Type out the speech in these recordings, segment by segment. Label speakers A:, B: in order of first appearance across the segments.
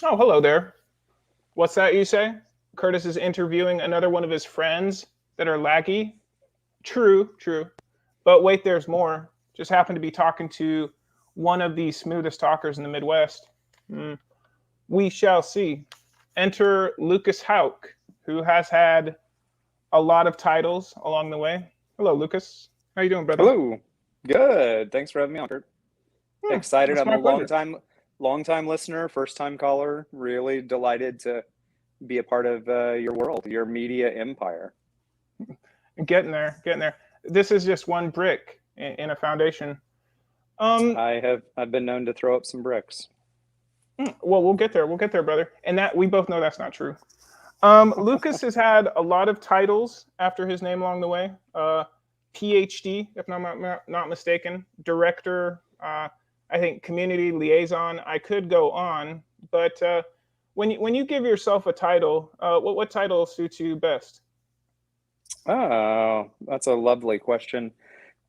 A: Oh, hello there. What's that you say? Curtis is interviewing another one of his friends that are laggy? True, true. But wait, there's more. Just happened to be talking to one of the smoothest talkers in the Midwest. Hmm. We shall see. Enter Lucas Houk, who has had a lot of titles along the way. Hello, Lucas. How you doing, brother?
B: Hello. Good. Thanks for having me on, Kurt. Excited.
A: That's
B: I'm
A: my
B: a
A: pleasure.
B: long time listener, first time caller. Really delighted to be a part of your world, your media empire.
A: Getting there, getting there. This is just one brick in a foundation. Um,
B: I've been known to throw up some bricks.
A: well, we'll get there. We'll get there, brother. And that we both know that's not true. Lucas has had a lot of titles after his name along the way. PhD, if I'm not mistaken, director, I think community liaison. I could go on, but when you give yourself a title, what title suits you best?
B: Oh, that's a lovely question.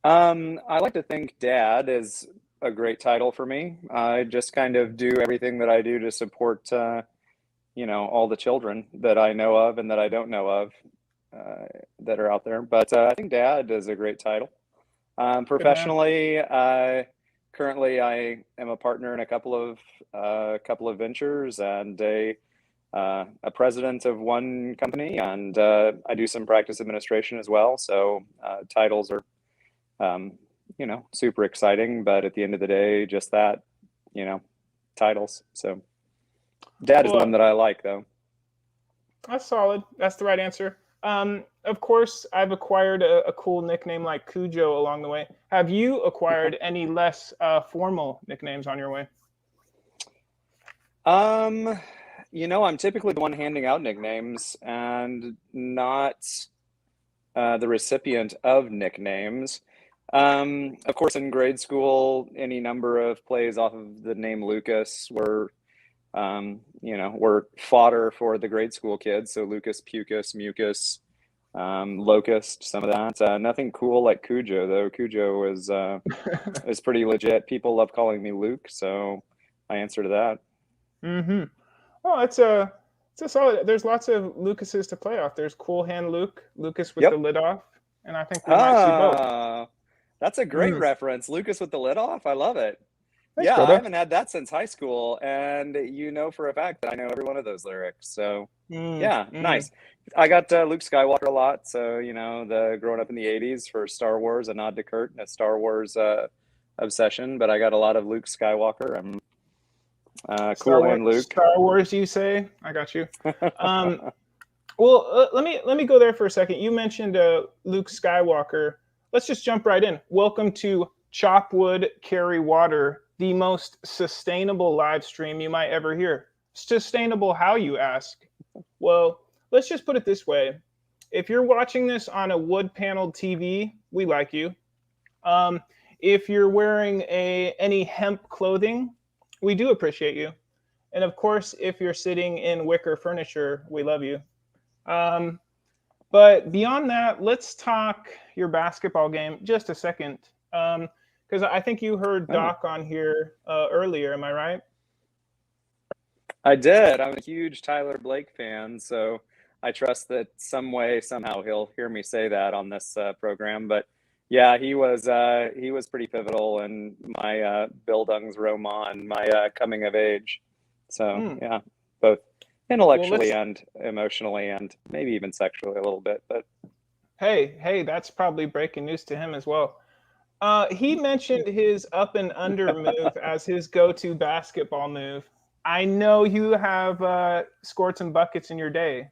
B: I like to think Dad is a great title for me. I just kind of do everything that I do to support, all the children that I know of and that I don't know of that are out there. But I think Dad is a great title.
A: Good man.
B: Professionally, currently I am a partner in a couple of ventures and a president of one company, and I do some practice administration as well. So titles are, um, super exciting, but at the end of the day, just that, you know, titles. So Dad is the one
A: Well,
B: that I like, though.
A: that's solid. That's the right answer. Of course, I've acquired a cool nickname like Cujo along the way. Have you acquired any less formal nicknames on your way?
B: Um, I'm typically the one handing out nicknames and not the recipient of nicknames. Of course, in grade school, any number of plays off of the name Lucas were fodder for the grade school kids. So Lucas, Pucus, Mucus, Locust, some of that. Nothing cool like Cujo though. Cujo is pretty legit. People love calling me Luke, so I answer to that.
A: Mm-hmm. Oh, it's a solid. There's lots of Lucases to play off. There's Cool Hand Luke, Lucas with the
B: Yep.
A: lid off, and I think we might see both.
B: Ah, that's a great
A: Mm.
B: reference. Lucas with the lid off. I love it.
A: Thanks,
B: Yeah, I
A: brother.
B: haven't had that since high school, and you know for a fact that I know every one of those lyrics. So,
A: Mm,
B: yeah,
A: mm.
B: nice. I got Luke Skywalker a lot, so the growing up in the '80s for Star Wars, a nod to Kurt, and a Star Wars obsession. But I got a lot of Luke Skywalker. I'm
A: Star
B: Cool
A: Wars,
B: Hand Luke.
A: Star Wars, you say? I got you. Um, well, let me go there for a second. You mentioned Luke Skywalker. Let's just jump right in. Welcome to Chop Wood, Carry Water, the most sustainable live stream you might ever hear. Sustainable, how you ask? Well, let's just put it this way. If you're watching this on a wood paneled TV, we like you. Um, if you're wearing any hemp clothing, we do appreciate you. And of course, if you're sitting in wicker furniture, we love you. Um, but beyond that, let's talk your basketball game just a second. Because I think you heard
B: Oh,
A: Doc on here earlier. Am I right?
B: I did. I'm a huge Tyler Blake fan, so I trust that some way, somehow, he'll hear me say that on this program. But yeah, he was pretty pivotal in my Bildungsroman, my coming of age. So
A: Mm.
B: yeah, both
A: Well,
B: intellectually
A: let's.
B: and emotionally, and maybe even sexually a little bit. But
A: Hey, that's probably breaking news to him as well. He mentioned his up and under move as his go-to basketball move. I know you have scored some buckets in your day.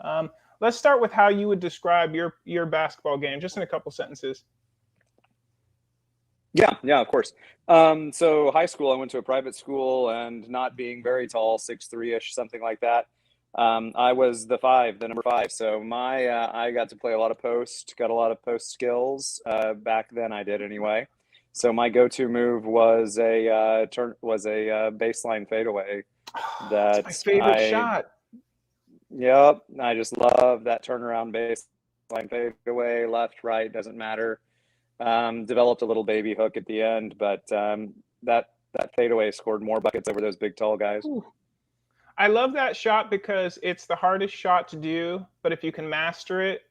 A: Um, let's start with how you would describe your basketball game, just in a couple sentences.
B: yeah, of course. So high school, I went to a private school, and not being very tall, 6'3" ish, something like that. I was the number five. So I got to play a lot of post, got a lot of post skills. Back then, I did anyway. So my go-to move was a baseline fadeaway.
A: That's my
B: That
A: favorite shot.
B: yep, I just love that turnaround baseline fadeaway, left, right, doesn't matter. Developed a little baby hook at the end, but that fadeaway scored more buckets over those big tall guys.
A: Ooh. I love that shot because it's the hardest shot to do, but if you can master it,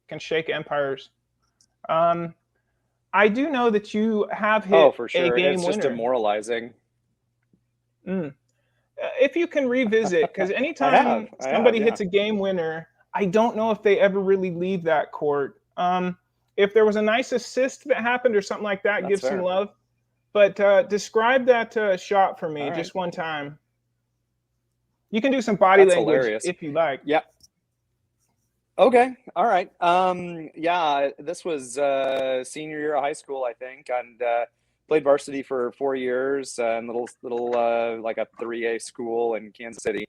A: can shake empires. Um, I do know that you have
B: Oh,
A: hit
B: for
A: a
B: sure.
A: game
B: It's just
A: winner.
B: demoralizing.
A: Mm. If you can revisit, because
B: I have.
A: anytime
B: I have,
A: somebody
B: yeah.
A: hits a game winner, I don't know if they ever really leave that court. If there was a nice assist that happened or something like that,
B: That's
A: give some
B: fair.
A: love. But describe that shot for me
B: All right.
A: just one time. You can do some body
B: That's
A: language
B: hilarious.
A: if you like.
B: Yeah. Okay. All right. Yeah, this was senior year of high school, I think, and played varsity for 4 years in little like a 3A school in Kansas City.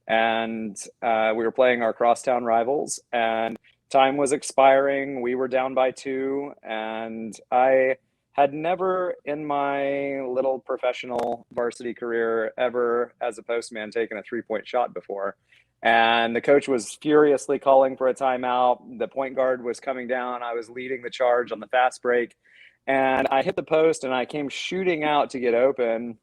B: And we were playing our crosstown rivals, and time was expiring. We were down by 2, and I had never in my little professional varsity career ever, as a postman, taken a 3-point shot before. And the coach was furiously calling for a timeout. The point guard was coming down. I was leading the charge on the fast break, and I hit the post, and I came shooting out to get open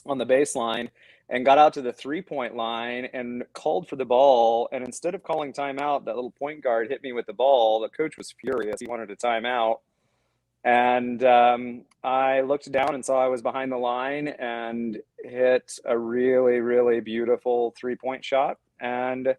B: on the baseline and got out to the 3-point line and called for the ball. And instead of calling timeout, that little point guard hit me with the ball. The coach was furious. He wanted a timeout. And I looked down and saw I was behind the line and hit a really, really beautiful 3-point shot. And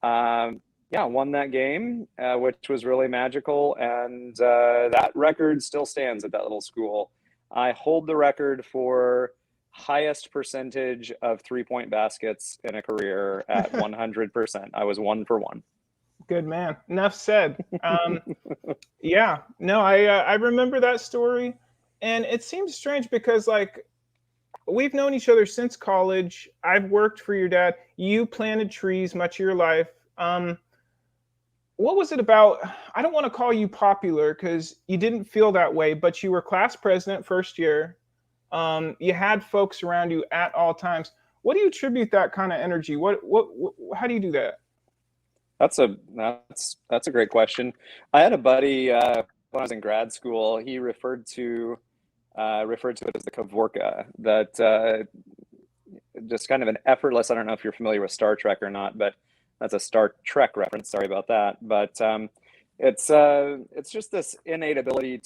B: yeah, won that game, which was really magical. And that record still stands at that little school. I hold the record for highest percentage of 3-point baskets in a career at 100%. I was 1 for 1.
A: Good man. Enough said. Yeah, no, I remember that story, and it seems strange because like we've known each other since college. I've worked for your dad. You planted trees much of your life. What was it about? I don't want to call you popular because you didn't feel that way, but you were class president first year. You had folks around you at all times. What do you attribute that kind of energy? What how do you do that?
B: That's a great question. I had a buddy when I was in grad school. He referred to it as the Kavorka. That just kind of an effortless. I don't know if you're familiar with Star Trek or not, but that's a Star Trek reference. Sorry about that. But it's just this innate ability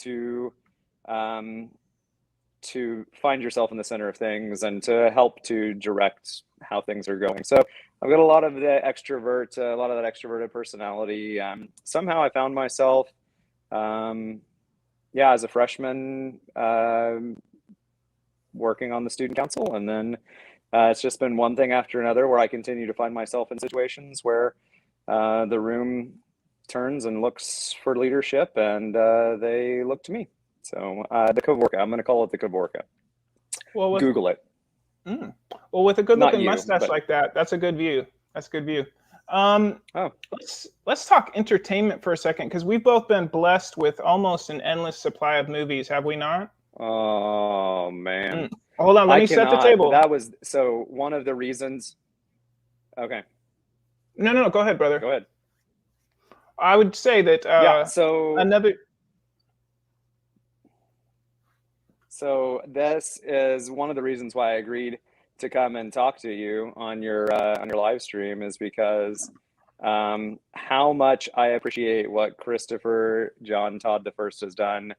B: um, to find yourself in the center of things and to help to direct how things are going. So I've got a lot of the extrovert, a lot of that extroverted personality. Somehow I found myself, yeah, as a freshman, working on the student council, and then it's just been one thing after another where I continue to find myself in situations where the room turns and looks for leadership, and they look to me. So the Kavorka, I'm going to call it the Kavorka.
A: Well,
B: Google it.
A: mm, well, with a good
B: Not
A: looking
B: you,
A: mustache
B: but
A: like that, that's a good view. That's a good view. Um,
B: oh,
A: let's talk entertainment for a second because we've both been blessed with almost an endless supply of movies, have we not?
B: oh man.
A: Mm. Hold on, let
B: I
A: me set the
B: cannot.
A: table.
B: That was so one of the reasons. Okay,
A: No, no, no, go ahead, brother.
B: go ahead.
A: I would say that
B: Yeah, so
A: another.
B: so this is one of the reasons why I agreed to come and talk to you on your live stream is because how much I appreciate what Christopher John Todd the First has done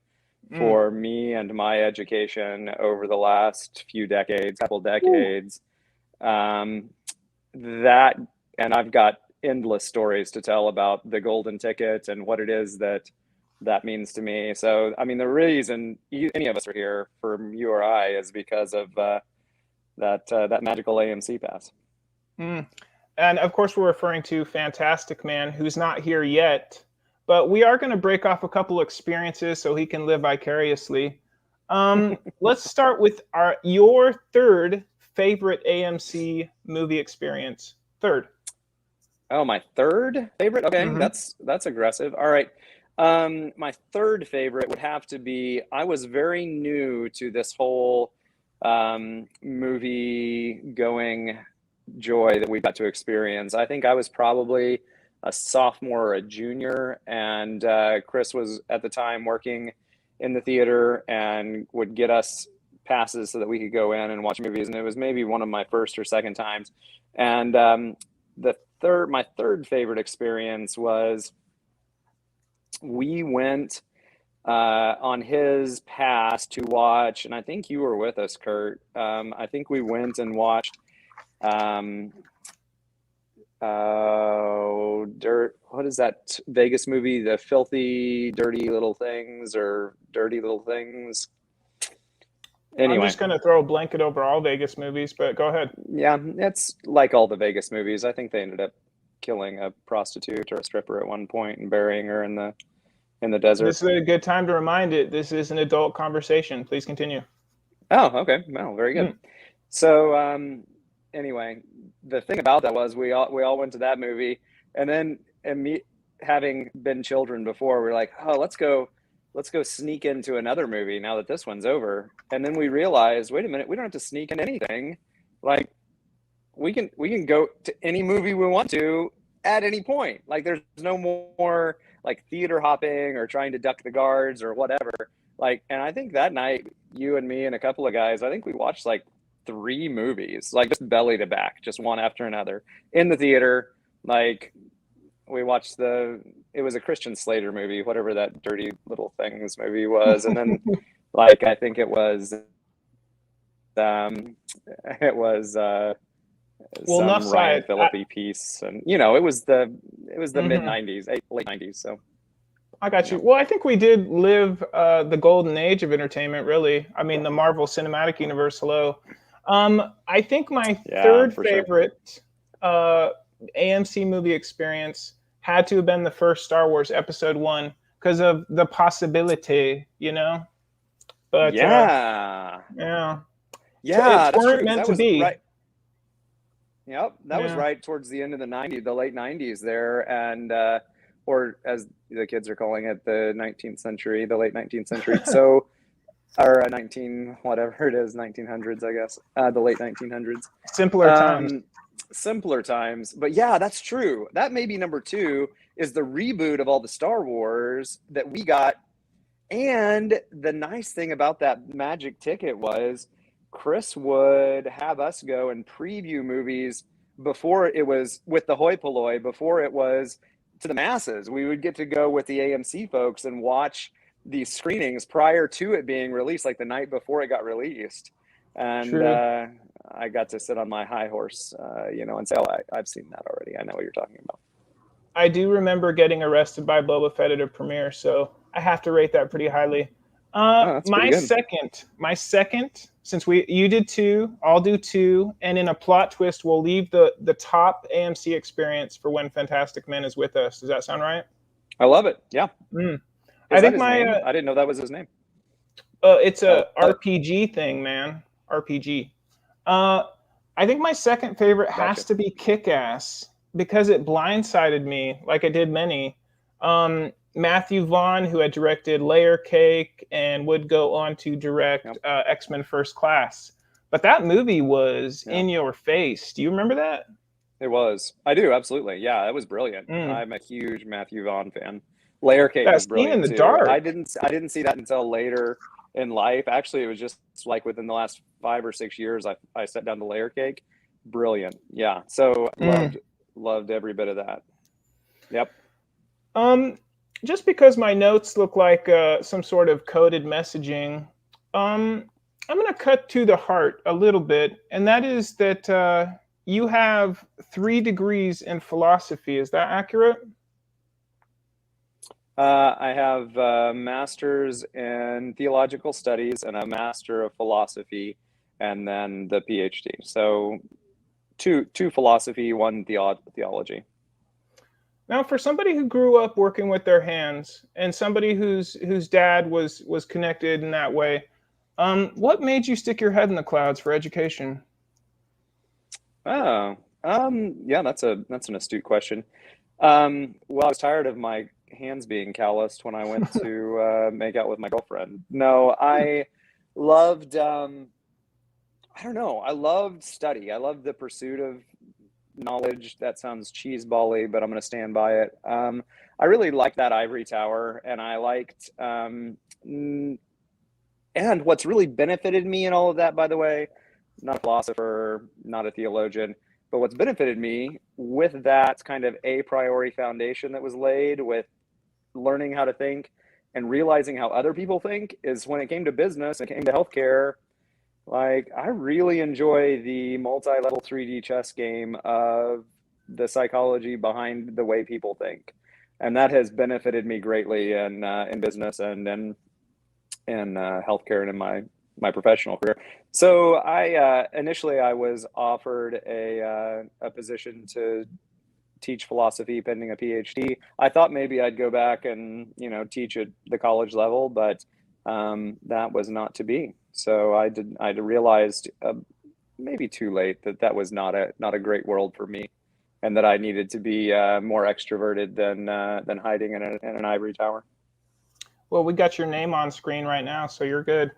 A: Mm,
B: for me and my education over the last few decades, couple
A: woo.
B: decades. Um, that, and I've got endless stories to tell about the golden ticket and what it is that means to me. So, I mean, the reason any of us are here, from you or I, is because of that magical AMC pass.
A: Mm. And of course, we're referring to Fantastic Man, who's not here yet, but we are going to break off a couple experiences so he can live vicariously. Let's start with your third favorite AMC movie experience. Third.
B: Oh, my third favorite? Okay,
A: Mm-hmm.
B: that's aggressive. All right. My third favorite would have to be, I was very new to this whole movie going joy that we got to experience. I think I was probably a sophomore or a junior, and Chris was at the time working in the theater and would get us passes so that we could go in and watch movies, and it was maybe one of my first or second times. And my third favorite experience was we went on his pass to watch, and I think you were with us, Kurt. I think we went and watched what is that Vegas movie? The Filthy Dirty Little Things, or Dirty Little Things. Anyway,
A: I'm just going to throw a blanket over all Vegas movies, but go ahead.
B: Yeah, it's like all the Vegas movies. I think they ended up killing a prostitute or a stripper at one point and burying her in the desert.
A: This is a good time to remind it. This is an adult conversation. Please continue.
B: Oh, okay. Well, very good. So, anyway, the thing about that was we all went to that movie, and then having been children before, we're like, oh, let's go sneak into another movie now that this one's over. And then we realized, wait a minute, we don't have to sneak in anything. Like, we can go to any movie we want to at any point. Like, there's no more like theater hopping or trying to duck the guards or whatever. Like, and I think that night, you and me and a couple of guys, I think we watched like 3 movies, like just belly to back, just one after another in the theater. Like, we watched it was a Christian Slater movie, whatever that Dirty Little Things movie was. And then like, I think it was some Ryan Phillippe piece. And, it was the mid-90s, late 90s. So
A: I got you. Well, I think we did live the golden age of entertainment, really. I mean, the Marvel Cinematic Universe, hello. I think my third favorite AMC movie experience had to have been the first Star Wars Episode 1 because of the possibility, But
B: yeah,
A: it weren't meant to be.
B: Right. Yep, that was right towards the end of the late 90s there, and or as the kids are calling it, the 19th century, the late 19th century. So, or 1900s, I guess, the late 1900s. Simpler times. But yeah, that's true. That may be number 2 is the reboot of all the Star Wars that we got. And the nice thing about that magic ticket was Chris would have us go and preview movies before it was with the hoi polloi, before it was to the masses. We would get to go with the AMC folks and watch these screenings prior to it being released, like the night before it got released. And I got to sit on my high horse, and say, oh, I've seen that already. I know what you're talking about.
A: I do remember getting arrested by Boba Fett at a premiere, so I have to rate that pretty highly. My second, since you did 2, I'll do 2, and in a plot twist, we'll leave the top AMC experience for when Fantastic Men is with us. Does that sound right?
B: I love it. Yeah.
A: I think
B: I didn't know that was his name.
A: It's a RPG thing, man. RPG. I think my second favorite has to be Kick-Ass because it blindsided me, like it did many. Matthew Vaughn, who had directed Layer Cake and would go on to direct X-Men First Class. But that movie was in your face. Do you remember that?
B: It was. I do, absolutely. Yeah, that was brilliant. I'm a huge Matthew Vaughn fan. Layer Cake was brilliant too.
A: Dark.
B: I didn't see that until later in life. Actually, it was just like within the last 5 or 6 years I sat down to Layer Cake. Brilliant. Yeah. So loved every bit of that. Yep.
A: Just because my notes look like some sort of coded messaging, I'm going to cut to the heart a little bit, and that is that you have 3 degrees in philosophy. Is that accurate?
B: I have a master's in theological studies and a master of philosophy, and then the PhD. So two philosophy, 1 theology.
A: Now, for somebody who grew up working with their hands and somebody whose dad was connected in that way, what made you stick your head in the clouds for education?
B: Oh, yeah, that's an astute question. Well, I was tired of my hands being calloused when I went to make out with my girlfriend. No, I loved, I don't know, I loved study. I loved the pursuit of knowledge. That sounds cheeseball-y, but I'm going to stand by it. I really liked that ivory tower, and I liked And what's really benefited me in all of that, by the way, not a philosopher, not a theologian, but what's benefited me with that kind of a priori foundation that was laid with learning how to think and realizing how other people think is when it came to business and it came to healthcare. Like, I really enjoy the multi-level 3D chess game of the psychology behind the way people think, and that has benefited me greatly in business and in healthcare and in my professional career. So I initially I was offered a position to teach philosophy pending a PhD. I thought maybe I'd go back and teach at the college level, but that was not to be. So I realized maybe too late that that was not a great world for me, and that I needed to be more extroverted than hiding in an ivory tower.
A: Well, we got your name on screen right now, so you're good.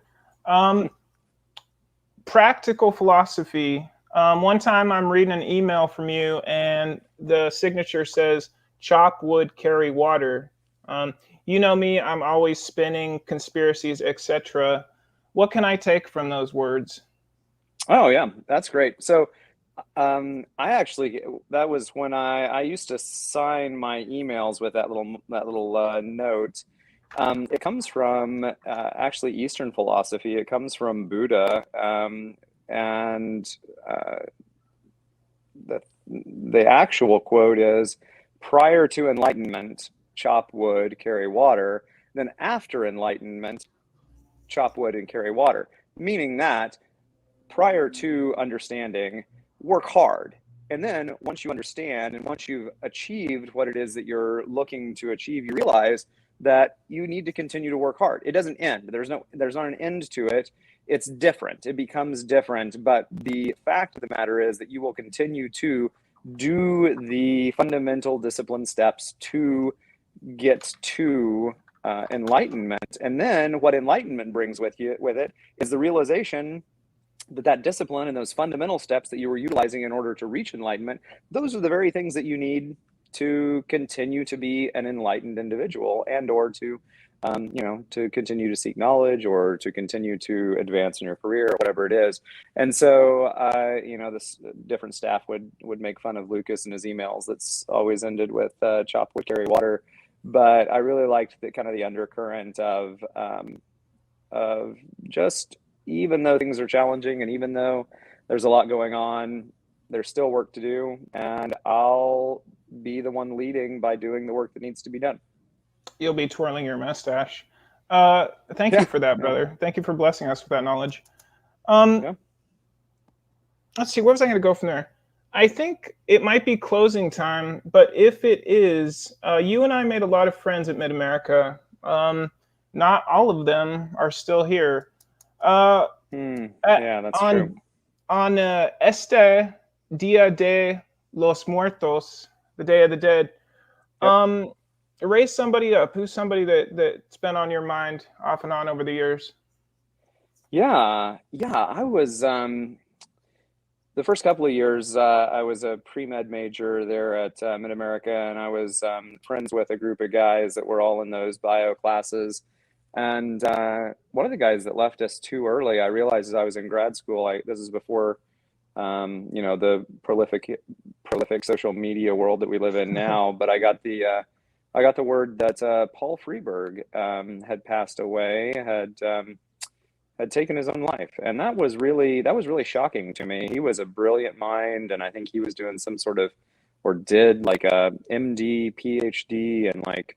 A: Practical philosophy. One time I'm reading an email from you, and the signature says, "Chop wood, carry water." You know me, I'm always spinning conspiracies, etc. What can I take from those words?
B: Oh yeah, that's great. So I actually, that was when I used to sign my emails with that little note. It comes from actually Eastern philosophy. It comes from Buddha, and the actual quote is, "Prior to enlightenment, chop wood, carry water. Then after enlightenment, chop wood and carry water." Meaning that prior to understanding, work hard. And then once you understand and once you've achieved what it is that you're looking to achieve, you realize that you need to continue to work hard. It doesn't end. There's not an end to it. It's different. It becomes different. But the fact of the matter is that you will continue to do the fundamental discipline steps to get to enlightenment. And then what enlightenment brings with it is the realization that discipline and those fundamental steps that you were utilizing in order to reach enlightenment, those are the very things that you need to continue to be an enlightened individual, and or to to continue to seek knowledge or to continue to advance in your career or whatever it is. And so this different staff would make fun of Lucas and his emails that's always ended with chop wood, carry water. But I really liked the kind of the undercurrent of just, even though things are challenging and even though there's a lot going on, there's still work to do, and I'll be the one leading by doing the work that needs to be done.
A: You'll be twirling your mustache. Thank you for that, brother.
B: Yeah.
A: Thank you for blessing us with that knowledge.
B: Yeah.
A: Let's see, where was I going to go from there? I think it might be closing time, but if it is, you and I made a lot of friends at Mid-America. Not all of them are still here.
B: Yeah, that's true.
A: On Este Dia de los Muertos, the Day of the Dead,
B: Yep.
A: raise somebody up. Who's somebody that's been on your mind off and on over the years?
B: Yeah, I was the first couple of years I was a pre-med major there at Mid-America, and I was friends with a group of guys that were all in those bio classes. And one of the guys that left us too early, I realized as I was in grad school, this is before the prolific social media world that we live in now, but I got the word that Paul Freeberg had passed away, had taken his own life, and that was really shocking to me. He was a brilliant mind, and I think he was doing some sort of, or did, like a MD, PhD in like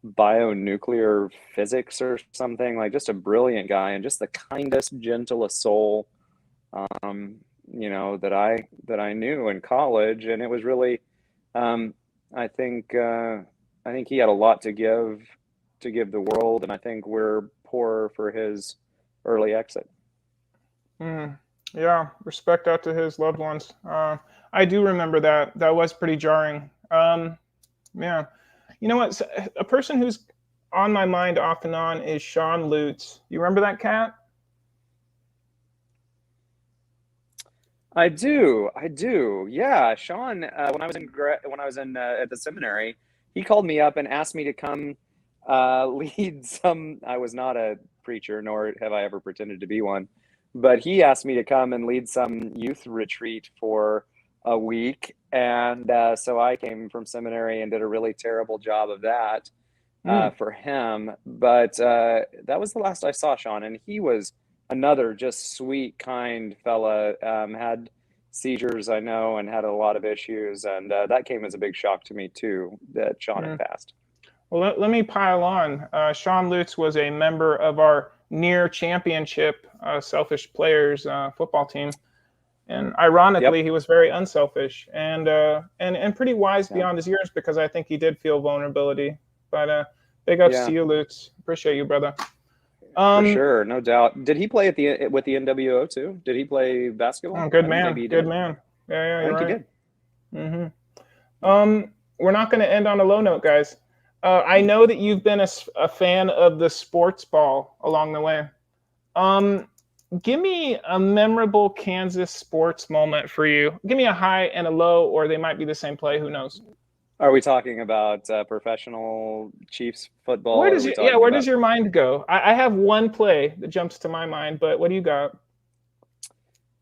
B: bionuclear physics or something, like just a brilliant guy and just the kindest, gentlest soul that I knew in college. And it was really I think he had a lot to give the world, and I think we're poor for his early exit.
A: Yeah, respect out to his loved ones. I do remember that. That was pretty jarring. Yeah. You know what? A person who's on my mind off and on is Sean Lutz. You remember that cat?
B: I do. Yeah, Sean. When I was in at the seminary, he called me up and asked me to come lead some. I was not a preacher, nor have I ever pretended to be one. But he asked me to come and lead some youth retreat for a week. And so I came from seminary and did a really terrible job of that for him. But that was the last I saw Sean. And he was another just sweet, kind fella, had seizures, I know, and had a lot of issues. And that came as a big shock to me, too, that Sean had passed.
A: Well, let me pile on. Sean Lutz was a member of our near championship selfish players football team. And ironically, he was very unselfish and pretty wise beyond his years, because I think he did feel vulnerability. But big ups to you, Lutz. Appreciate you, brother.
B: For sure, no doubt. Did he play with the NWO too? Did he play basketball?
A: Oh, good man. Good man. Yeah, you're right.
B: I think he
A: did. We're not going to end on a low note, guys. I know that you've been a fan of the sports ball along the way. Give me a memorable Kansas sports moment for you. Give me a high and a low, or they might be the same play. Who knows?
B: Are we talking about professional Chiefs football?
A: Where does your mind go? I have one play that jumps to my mind, but what do you got?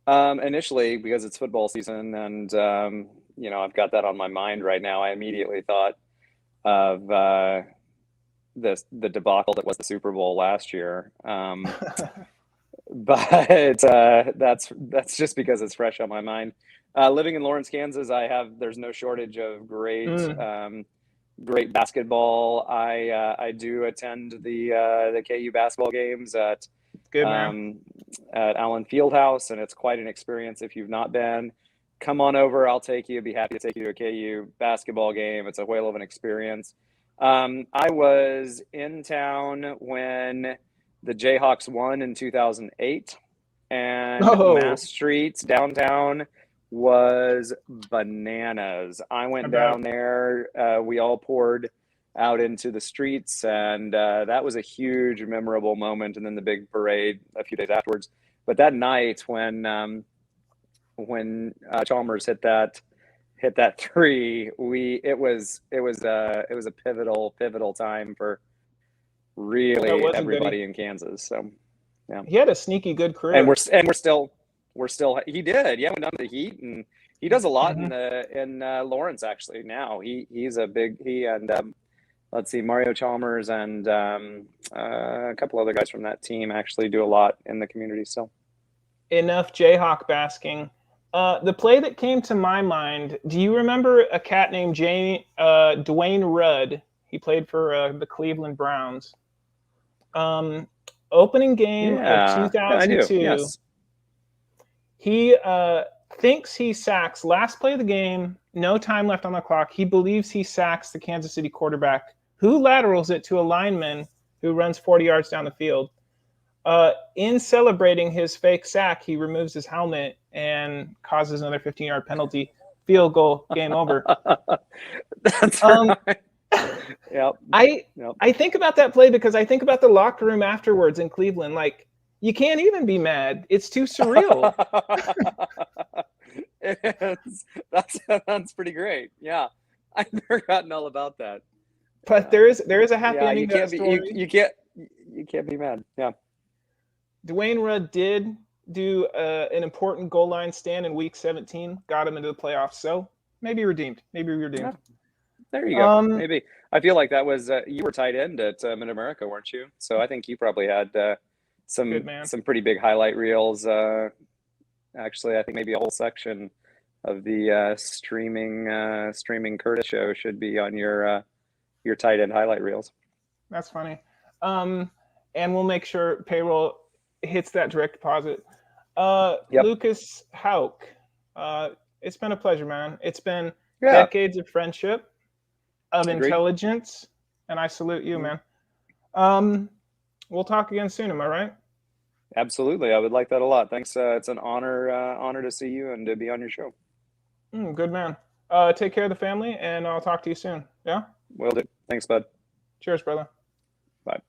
B: Initially, because it's football season, and I've got that on my mind right now, I immediately thought of the debacle that was the Super Bowl last year. But that's just because it's fresh on my mind. Living in Lawrence, Kansas, there's no shortage of great basketball. I do attend the KU basketball games at Allen Fieldhouse, and it's quite an experience if you've not been. Come on over, I'll take you. Be happy to take you to a KU basketball game. It's a whale of an experience. I was in town when the Jayhawks won in 2008, and Mass Street downtown was bananas. I went down there. We all poured out into the streets, and that was a huge, memorable moment. And then the big parade a few days afterwards. But that night when Chalmers hit that three, it was a pivotal time for really everybody in Kansas. So yeah,
A: he had a sneaky good career,
B: and we're still he did. Yeah, went down to the Heat, and he does a lot in Lawrence actually now. He and let's see, Mario Chalmers and a couple other guys from that team actually do a lot in the community. So
A: enough Jayhawk basking. The play that came to my mind, do you remember a cat named Dwayne Rudd? He played for the Cleveland Browns. Opening game of 2002.
B: Yes.
A: He thinks he sacks, last play of the game, no time left on the clock. He believes he sacks the Kansas City quarterback, who laterals it to a lineman who runs 40 yards down the field. In celebrating his fake sack, he removes his helmet and causes another 15-yard penalty. Field goal, game over.
B: That's right. Yep.
A: I think about that play because I think about the locker room afterwards in Cleveland. Like, you can't even be mad. It's too surreal.
B: That's pretty great. Yeah, I've forgotten all about that.
A: But there is a happy ending.
B: You can't be mad. Yeah.
A: Dwayne Rudd did do an important goal line stand in Week 17, got him into the playoffs. So maybe redeemed. Yeah.
B: There you go. Maybe. I feel like that was you were tight end at Mid-America, weren't you? So I think you probably had some pretty big highlight reels. Actually, I think maybe a whole section of the streaming Curtis show should be on your tight end highlight reels.
A: That's funny. And we'll make sure payroll hits that direct deposit. Lucas Houk, it's been a pleasure, man. It's been decades of friendship, of intelligence, and I salute you, man. We'll talk again soon, am I right?
B: Absolutely. I would like that a lot. Thanks. It's an honor to see you and to be on your show.
A: Good man. Take care of the family, and I'll talk to you soon. Yeah?
B: Will do. Thanks, bud.
A: Cheers, brother.
B: Bye.